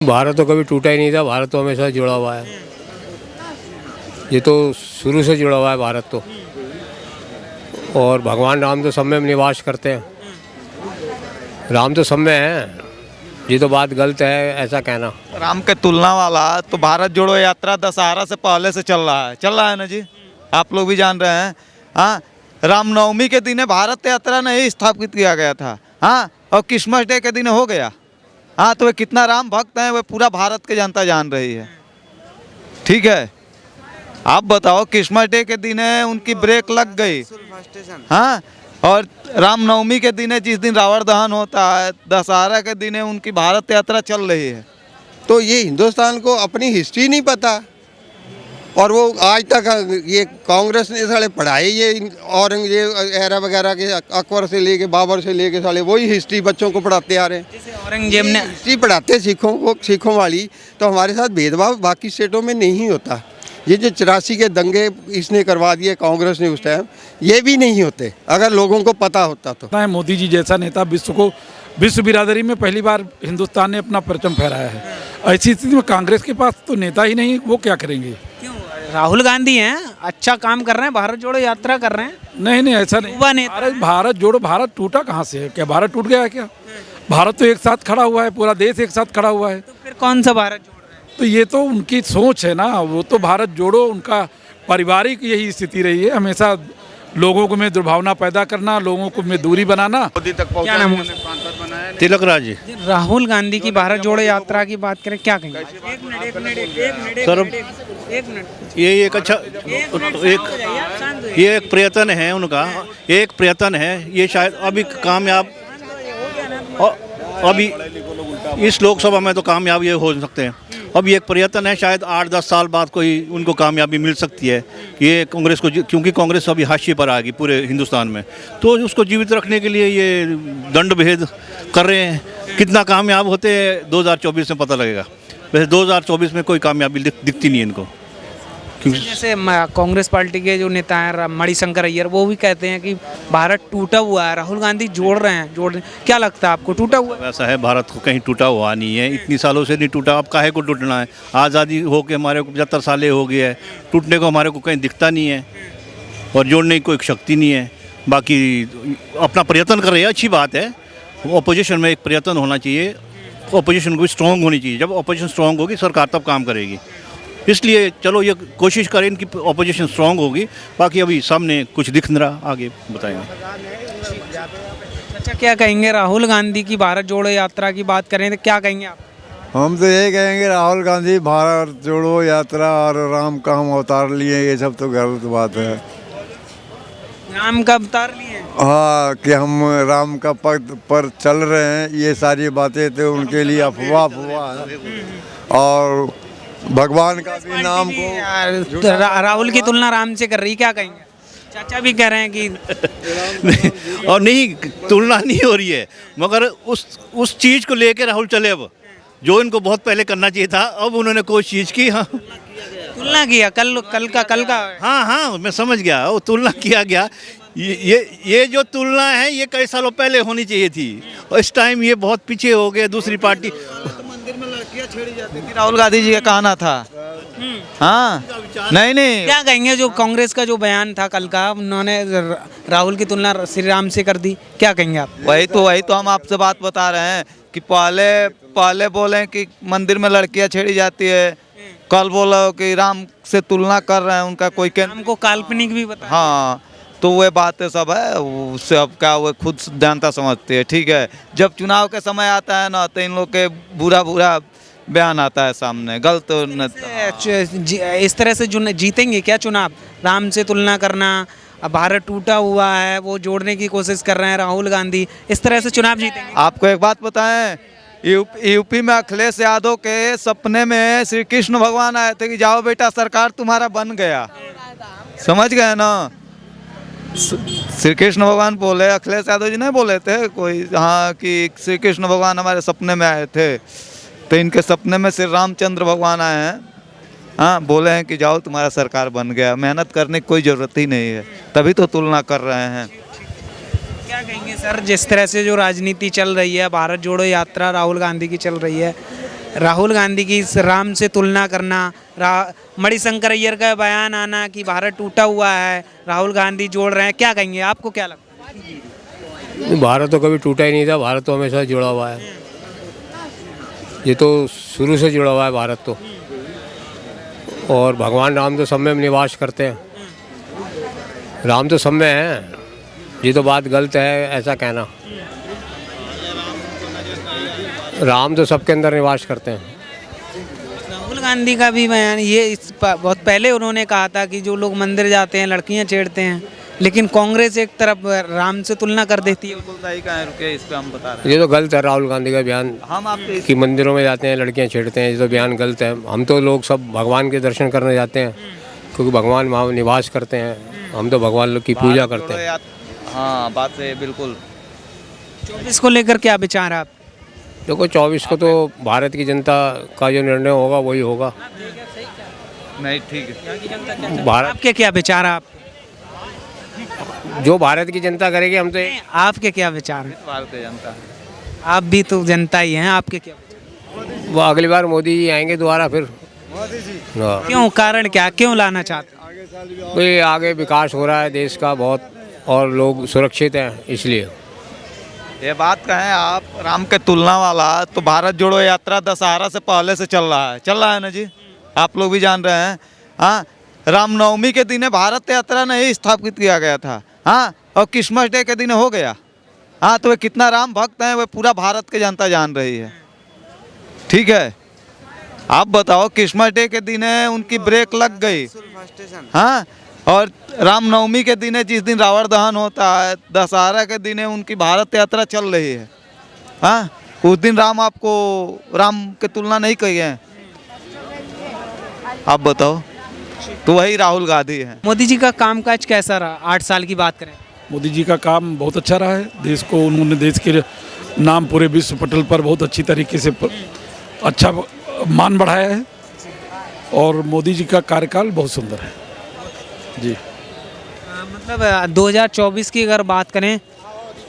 भारत तो कभी टूटा ही नहीं था। भारत तो हमेशा जुड़ा हुआ है। ये तो शुरू से जुड़ा हुआ है भारत तो। और भगवान राम तो सब में निवास करते हैं। राम तो सब में है। ये तो बात गलत है ऐसा कहना। राम के तुलना वाला तो भारत जोड़ो यात्रा दशहरा से पहले से चल रहा है ना जी। आप लोग भी जान रहे हैं। हाँ, रामनवमी के दिन भारत यात्रा नहीं स्थापित किया गया था। हाँ, और क्रिसमस डे के दिन हो गया। हाँ, तो वे कितना राम भक्त हैं वे पूरा भारत के जनता जान रही है। ठीक है, आप बताओ क्रिसमस डे के दिन उनकी ब्रेक लग गई। हाँ, और रामनवमी के दिन जिस दिन रावण दहन होता है, दशहरा के दिन उनकी भारत यात्रा चल रही है। तो ये हिंदुस्तान को अपनी हिस्ट्री नहीं पता। और वो आज तक ये कांग्रेस ने साले पढ़ाई ये औरंगजेब एरा वगैरह के, अकबर से लेके बाबर से लेके साले वही हिस्ट्री बच्चों को पढ़ाते आ रहे हैं। जैसे औरंगजेब ने हिस्ट्री पढ़ाते सिखों को, सिखों वाली। तो हमारे साथ भेदभाव बाकी स्टेटों में नहीं होता। ये जो 84 के दंगे इसने करवा दिए कांग्रेस ने उस टाइम, ये भी नहीं होते अगर लोगों को पता होता तो। मोदी जी जैसा नेता विश्व बिरादरी में पहली बार हिंदुस्तान ने अपना परचम फहराया है। ऐसी स्थिति में कांग्रेस के पास तो नेता ही नहीं, वो क्या करेंगे? क्यों? राहुल गांधी हैं, अच्छा काम कर रहे हैं, भारत जोड़ो यात्रा कर रहे हैं। नहीं ऐसा नहीं। भारत जोड़ो, भारत टूटा कहाँ से है? क्या भारत टूट गया है क्या? भारत तो एक साथ खड़ा हुआ है, पूरा देश एक साथ खड़ा हुआ है। तो फिर कौन सा भारत जोड़ रहे हैं? तो ये तो उनकी सोच है ना। वो तो भारत जोड़ो उनका पारिवारिक यही स्थिति रही है हमेशा, लोगों को में दुर्भावना पैदा करना, लोगों को में दूरी बनाना। क्या नाम है? तिलक राज जी। राहुल गांधी की भारत जोड़ो यात्रा की बात करें, क्या कहेंगे? सर ये एक अच्छा ये एक प्रयत्न है उनका, एक प्रयत्न है। ये शायद अभी कामयाब, अभी इस लोकसभा में तो कामयाब ये हो सकते हैं। अब ये एक प्रयत्न है, शायद 8-10 साल बाद कोई उनको कामयाबी मिल सकती है। ये कांग्रेस को, क्योंकि कांग्रेस अभी हाशिए पर आ गई पूरे हिंदुस्तान में, तो उसको जीवित रखने के लिए ये दंड भेद कर रहे हैं। कितना कामयाब होते हैं 2024 में पता लगेगा। वैसे 2024 में कोई कामयाबी दिखती नहीं है इनको। जैसे कांग्रेस पार्टी के जो नेता हैं मणिशंकर अय्यर, वो भी कहते हैं कि भारत टूटा हुआ है, राहुल गांधी जोड़ रहे हैं। क्या लगता है आपको, टूटा हुआ है? ऐसा है, भारत को कहीं टूटा हुआ नहीं है। इतनी सालों से नहीं टूटा, अब काहे को टूटना है? आज़ादी हो के हमारे को 75 साल हो गए है। टूटने को हमारे को कहीं दिखता नहीं है और जोड़ने की कोई शक्ति नहीं है। बाकी अपना प्रयत्न कर रहे हैं, अच्छी बात है। अपोजिशन में एक प्रयत्न होना चाहिए, अपोजिशन को भी स्ट्रॉन्ग होनी चाहिए। जब अपोजिशन स्ट्रॉन्ग होगी सरकार तब काम करेगी। इसलिए चलो ये कोशिश करें इनकी अपोजिशन स्ट्रॉन्ग होगी। बाकी अभी सामने कुछ दिख नहीं रहा, आगे बताएंगे। अच्छा, क्या कहेंगे राहुल गांधी की भारत जोड़ो यात्रा की बात करें तो क्या कहेंगे आप? हम तो यही कहेंगे राहुल गांधी भारत जोड़ो यात्रा और राम का हम अवतार लिए, ये सब तो गलत बात है। राम का अवतार लिए? हाँ, कि हम राम का पद पर चल रहे हैं, ये सारी बातें तो उनके लिए अफवाह है। और भगवान का भी नाम को राहुल की तुलना राम से कर रही, क्या कहेंगे? चाचा भी कह रहे हैं कि और नहीं, तुलना नहीं हो रही है, मगर उस चीज़ को लेकर राहुल चले। अब जो इनको बहुत पहले करना चाहिए था, अब उन्होंने कोई चीज़ की। हाँ, तुलना किया कल का। हाँ, मैं समझ गया, वो तुलना किया गया। ये जो तुलना है ये कई सालों पहले होनी चाहिए थी, और इस टाइम ये बहुत पीछे हो गए। दूसरी पार्टी मंदिर में लड़कियां छेड़ी जाती थी, राहुल गांधी जी का कहना था। हाँ, नहीं क्या कहेंगे जो कांग्रेस का जो बयान था कल का, उन्होंने राहुल की तुलना श्री राम से कर दी, क्या कहेंगे आप? वही तो हम आपसे बात बता रहे हैं कि पहले बोले कि मंदिर में लड़कियां छेड़ी जाती है, कल बोलो कि राम से तुलना कर रहे हैं। उनका कोई हमको काल्पनिक भी बता। हाँ, तो वो बातें सब है, उससे अब क्या वो खुद जानता समझते हैं। ठीक है, जब चुनाव के समय आता है ना तो इन लोग के बुरा बयान आता है सामने, गलत। इस तरह से जीतेंगे क्या चुनाव? राम से तुलना करना, अब भारत टूटा हुआ है वो जोड़ने की कोशिश कर रहे हैं राहुल गांधी, इस तरह से चुनाव जीतेंगे? आपको एक बात बताएं, यूपी में अखिलेश यादव के सपने में श्री कृष्ण भगवान आए थे कि जाओ बेटा सरकार तुम्हारा बन गया। समझ गए ना? श्री कृष्ण भगवान बोले, अखिलेश यादव जी नहीं बोले थे कोई, हाँ, कि श्री कृष्ण भगवान हमारे सपने में आए थे। तो इनके सपने में श्री रामचंद्र भगवान आए हैं। हाँ, बोले हैं कि जाओ तुम्हारा सरकार बन गया, मेहनत करने की कोई ज़रूरत ही नहीं है, तभी तो तुलना कर रहे हैं। क्या कहेंगे सर, जिस तरह से जो राजनीति चल रही है, भारत जोड़ो यात्रा राहुल गांधी की चल रही है, राहुल गांधी की इस राम से तुलना करना, मणिशंकर अय्यर का बयान आना कि भारत टूटा हुआ है, राहुल गांधी जोड़ रहे हैं, क्या कहेंगे, आपको क्या लगता है? भारत तो कभी टूटा ही नहीं था, भारत तो हमेशा जुड़ा हुआ है। ये तो शुरू से जुड़ा हुआ है भारत तो। और भगवान राम तो सब में निवास करते हैं, राम तो सब में है। ये तो बात गलत है ऐसा कहना, राम तो सबके अंदर निवास करते हैं। राहुल गांधी का भी बयान ये बहुत पहले उन्होंने कहा था कि जो लोग मंदिर जाते हैं लड़कियां छेड़ते हैं, लेकिन कांग्रेस एक तरफ राम से तुलना कर देती है। सही कहें, रुके इस पे हम बता रहे ये तो गलत है राहुल गांधी का बयान हम आपके कि मंदिरों में जाते हैं लड़कियां छेड़ते हैं, ये तो बयान गलत है। हम तो लोग सब भगवान के दर्शन करने जाते हैं क्योंकि भगवान वहाँ निवास करते हैं। हम तो भगवान लोग की पूजा करते हैं। हाँ, बात है बिल्कुल। 24 को लेकर क्या विचार है आप? देखो 24 को तो भारत की जनता का जो निर्णय होगा वही होगा। नहीं, ठीक है। भारत आपके क्या विचार है? आप जो भारत की जनता करेगी हम तो आपके क्या विचार हैं? भारतीय जनता आप भी तो जनता ही हैं, आपके क्या विचार? वो अगली बार मोदी जी आएंगे दोबारा फिर। हाँ। क्यों, कारण क्या, क्यों लाना चाहते हैं? भाई आगे विकास हो रहा है देश का बहुत और लोग सुरक्षित हैं इसलिए। ये बात कहें आप, राम के तुलना वाला तो भारत जोड़ो यात्रा दशहरा से पहले से चल रहा है ना जी, आप लोग भी जान रहे हैं। हाँ, रामनवमी के दिन भारत यात्रा नहीं स्थापित किया गया था। हाँ, और क्रिसमस डे के दिन हो गया। हाँ, तो वे कितना राम भक्त हैं वे पूरा भारत की जनता जान रही है। ठीक है, आप बताओ, क्रिसमस डे के दिन उनकी ब्रेक लग गई। हाँ, और रामनवमी के दिन जिस दिन रावण दहन होता है, दशहरा के दिन उनकी भारत यात्रा चल रही है। हाँ, उस दिन राम के तुलना नहीं की है। आप बताओ, तो वही राहुल गांधी है। मोदी जी का कामकाज कैसा रहा 8 साल की बात करें? मोदी जी का काम बहुत अच्छा रहा है। देश को उन्होंने देश के नाम पूरे विश्व पटल पर बहुत अच्छी तरीके से अच्छा मान बढ़ाया है और मोदी जी का कार्यकाल बहुत सुंदर है जी। मतलब 2024 की अगर बात करें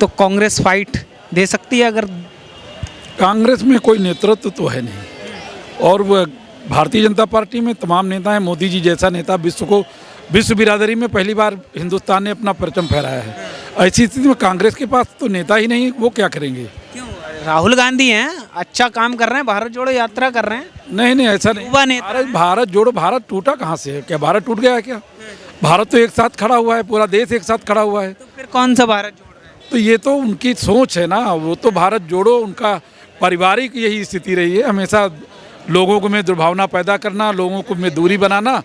तो कांग्रेस फाइट दे सकती है? अगर कांग्रेस में कोई नेतृत्व तो है नहीं और वह भारतीय जनता पार्टी में तमाम नेता हैं। मोदी जी जैसा नेता विश्व बिरादरी में पहली बार हिंदुस्तान ने अपना परचम फहराया है। ऐसी स्थिति में कांग्रेस के पास तो नेता ही नहीं, वो क्या करेंगे? क्यों, राहुल गांधी हैं, अच्छा काम कर रहे हैं, भारत जोड़ो यात्रा कर रहे हैं। नहीं, ऐसा नहीं। भारत जोड़ो, भारत टूटा कहाँ से है? क्या भारत टूट गया है क्या? भारत तो एक साथ खड़ा हुआ है, पूरा देश एक साथ खड़ा हुआ है। तो फिर कौन सा भारत जोड़ रहे हैं? तो ये तो उनकी सोच है ना, वो तो भारत जोड़ो उनका पारिवारिक यही स्थिति रही है हमेशा, लोगों को में दुर्भावना पैदा करना, लोगों को में दूरी बनाना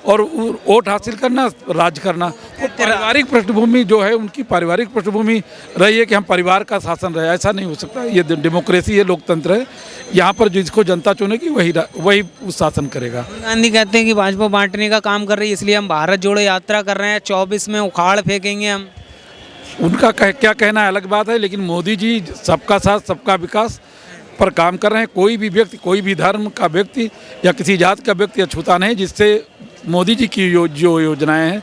और वोट हासिल करना, राज करना। तो पारिवारिक पृष्ठभूमि जो है उनकी पारिवारिक पृष्ठभूमि रही है कि हम परिवार का शासन रहे। ऐसा नहीं हो सकता, ये डेमोक्रेसी है, लोकतंत्र है। यहाँ पर जिसको जनता चुनेगी वही शासन करेगा। गांधी कहते हैं कि भाजपा बांटने का काम कर रही है, इसलिए हम भारत जोड़ो यात्रा कर रहे हैं, 24 में उखाड़ फेंकेंगे हम। उनका क्या कहना है अलग बात है, लेकिन मोदी जी सबका साथ सबका विकास पर काम कर रहे हैं। कोई भी व्यक्ति, कोई भी धर्म का व्यक्ति या किसी जात का व्यक्ति अछूता नहीं, जिससे मोदी जी की जो योजनाएं हैं,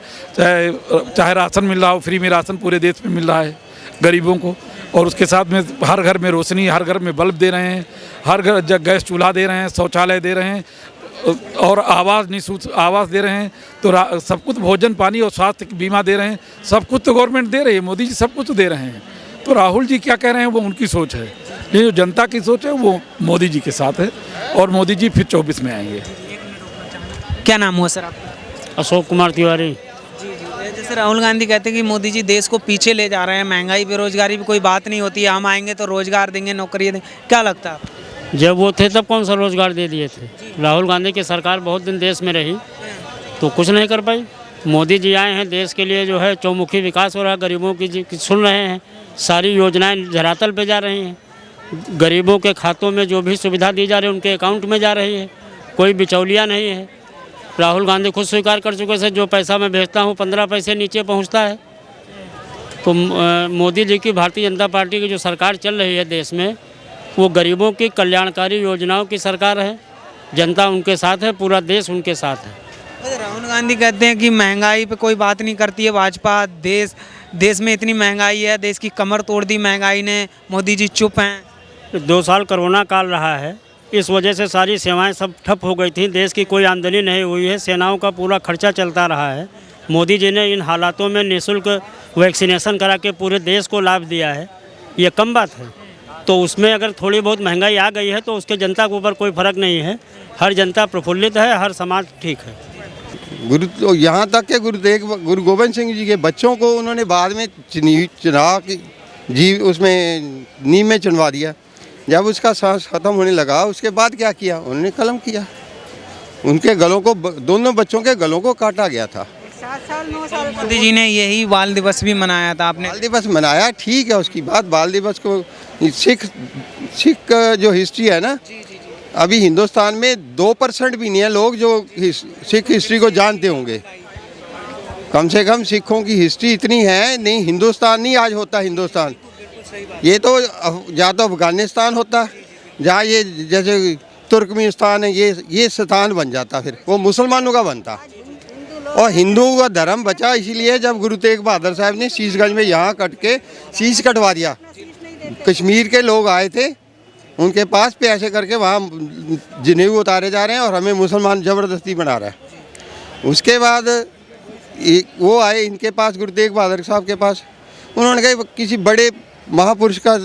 चाहे राशन मिल रहा हो, फ्री में राशन पूरे देश में मिल रहा है गरीबों को, और उसके साथ में हर घर में रोशनी, हर घर में बल्ब दे रहे हैं, हर घर गैस चूल्हा दे रहे हैं, शौचालय दे रहे हैं और निःशुल्क आवास दे रहे हैं। तो सब कुछ, भोजन पानी और स्वास्थ्य बीमा दे रहे हैं, सब कुछ तो गवर्नमेंट दे रही है, मोदी जी सब कुछ तो दे रहे हैं। तो राहुल जी क्या कह रहे हैं वो उनकी सोच है, लेकिन जो जनता की सोच है वो मोदी जी के साथ है और मोदी जी फिर 24 में आएंगे। क्या नाम हुआ सर आपका? अशोक कुमार तिवारी। जी, जैसे राहुल गांधी कहते हैं कि मोदी जी देश को पीछे ले जा रहे हैं, महंगाई बेरोजगारी भी कोई बात नहीं होती है, हम आएंगे तो रोजगार देंगे, नौकरी देंगे, क्या लगता है? जब वो थे तब कौन सा रोजगार दे दिए थे? राहुल गांधी की सरकार बहुत दिन देश में रही तो कुछ नहीं कर पाई। मोदी जी आए हैं, देश के लिए जो है चौमुखी विकास हो रहा है, गरीबों की सुन रहे हैं, सारी योजनाएं धरातल पे जा रही हैं, गरीबों के खातों में जो भी सुविधा दी जा रही है उनके अकाउंट में जा रही है, कोई बिचौलिया नहीं है। राहुल गांधी खुद स्वीकार कर चुके हैं, जो पैसा मैं भेजता हूँ 15 पैसे नीचे पहुँचता है। तो मोदी जी की भारतीय जनता पार्टी की जो सरकार चल रही है देश में, वो गरीबों की कल्याणकारी योजनाओं की सरकार है, जनता उनके साथ है, पूरा देश उनके साथ है। राहुल गांधी कहते हैं कि महंगाई पे कोई बात नहीं करती है भाजपा, देश में इतनी महंगाई है, देश की कमर तोड़ दी महंगाई ने, मोदी जी चुप हैं। 2 साल कोरोना काल रहा है, इस वजह से सारी सेवाएं सब ठप हो गई थी। देश की कोई आमदनी नहीं हुई है, सेनाओं का पूरा खर्चा चलता रहा है। मोदी जी ने इन हालातों में निःशुल्क वैक्सीनेशन करा के पूरे देश को लाभ दिया है, ये कम बात है। तो उसमें अगर थोड़ी बहुत महंगाई आ गई है तो उसके जनता के ऊपर कोई फ़र्क नहीं है। हर जनता प्रफुल्लित है, हर समाज ठीक है। तो यहाँ तक के गुरु गोविंद सिंह जी के बच्चों को उन्होंने बाद में चुनाव की उसमें नींव में चुनवा दिया। जब उसका सांस ख़त्म होने लगा उसके बाद क्या किया, उन्होंने कलम किया। उनके गलों को, दोनों बच्चों के गलों को काटा गया था। मोदी जी ने यही बाल दिवस भी मनाया था। आपने बाल दिवस मनाया, ठीक है, उसकी बात। बाल दिवस को सिख जो हिस्ट्री है ना, अभी हिंदुस्तान में 2% भी नहीं है लोग जो सिख हिस्ट्री को जानते होंगे। कम से कम सिखों की हिस्ट्री इतनी है नहीं, हिंदुस्तान नहीं आज होता हिंदुस्तान। ये तो या तो अफगानिस्तान होता, जहाँ ये जैसे तुर्कमेनिस्तान है, ये स्थान बन जाता, फिर वो मुसलमानों का बनता। और हिंदुओं का धर्म बचा इसीलिए जब गुरु तेग बहादुर साहब ने शीशगंज में यहाँ कट के शीश कटवा दिया। कश्मीर के लोग आए थे, उनके पास पैसे करके वहाँ जनेऊ उतारे जा रहे हैं और हमें मुसलमान ज़बरदस्ती बना रहा है। उसके बाद वो आए इनके पास, गुरु तेग बहादुर साहब के पास। उन्होंने कहा किसी बड़े महापुरुष का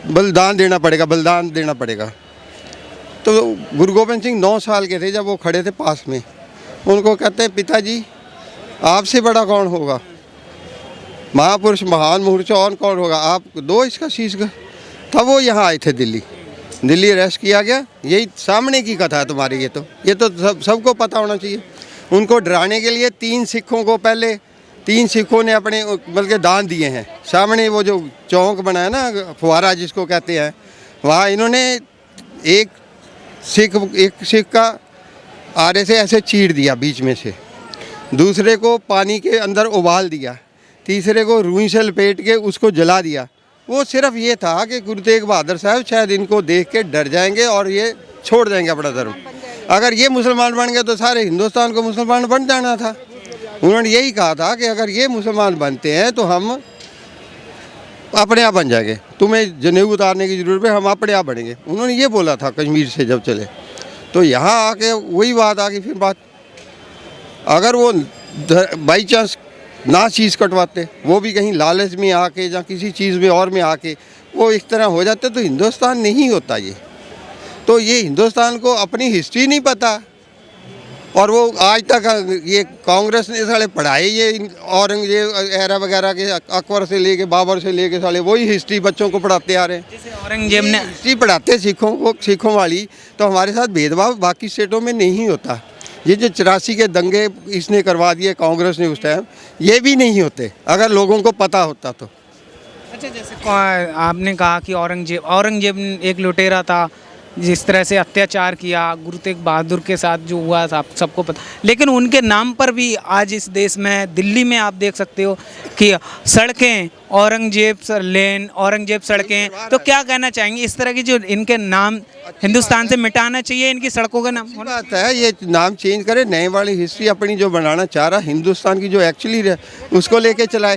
बलिदान देना पड़ेगा। तो गुरु गोविंद सिंह 9 साल के थे जब वो खड़े थे पास में। उनको कहते हैं, पिताजी आपसे बड़ा कौन होगा, महापुरुष महान मुहूर्त और कौन होगा, आप दो इसका शीश का। तब वो यहाँ आए थे दिल्ली अरेस्ट किया गया। यही सामने की कथा है तुम्हारी। ये तो सबको पता होना चाहिए। उनको डराने के लिए 3 सिखों ने अपने बल्कि दान दिए हैं। सामने वो जो चौक बना है ना, फुहारा जिसको कहते हैं, वहाँ इन्होंने एक सिख का आरे से ऐसे चीर दिया बीच में से, दूसरे को पानी के अंदर उबाल दिया, तीसरे को रुई से लपेट के उसको जला दिया। वो सिर्फ ये था कि गुरु तेग बहादुर साहब शायद इनको देख के डर जाएंगे और ये छोड़ देंगे अपना धर्म। अगर ये मुसलमान बन गए तो सारे हिंदुस्तान को मुसलमान बन जाना था। उन्होंने यही कहा था कि अगर ये मुसलमान बनते हैं तो हम अपने आप बन जाएंगे, तुम्हें जनेऊ उतारने की ज़रूरत है, हम अपने आप बनेंगे। उन्होंने ये बोला था कश्मीर से जब चले। तो यहाँ आके वही बात आ गई। फिर बात अगर वो बाई चांस ना चीज़ कटवाते, वो भी कहीं लालच में आके या किसी चीज़ में और में आके वो इस तरह हो जाते तो हिंदुस्तान नहीं होता ये। तो ये हिंदुस्तान को अपनी हिस्ट्री नहीं पता। और वो आज तक ये कांग्रेस ने साले पढ़ाई ये औरंगजेब एरा वगैरह के, अकबर से लेके बाबर से लेके साले वही हिस्ट्री बच्चों को पढ़ाते आ रहे हैं। जैसे औरंगजेब ने हिस्ट्री पढ़ाते सिखों वाली, तो हमारे साथ भेदभाव बाकी स्टेटों में नहीं होता। ये जो 84 के दंगे इसने करवा दिए कांग्रेस ने उस टाइम, ये भी नहीं होते अगर लोगों को पता होता तो। अच्छा, जैसे आपने कहा कि औरंगजेब एक लुटेरा था, जिस तरह से अत्याचार किया गुरु तेग बहादुर के साथ जो हुआ था, आप सबको पता। लेकिन उनके नाम पर भी आज इस देश में, दिल्ली में आप देख सकते हो कि सड़कें औरंगजेब लेन, औरंगजेब सड़कें। तो क्या कहना चाहेंगे इस तरह की जो इनके नाम हिंदुस्तान से मिटाना चाहिए, इनकी सड़कों का नाम? बात है ये नाम चेंज करे, नए वाली हिस्ट्री अपनी जो बनाना चाह रहा हिंदुस्तान की जो एक्चुअली उसको लेके चलाए।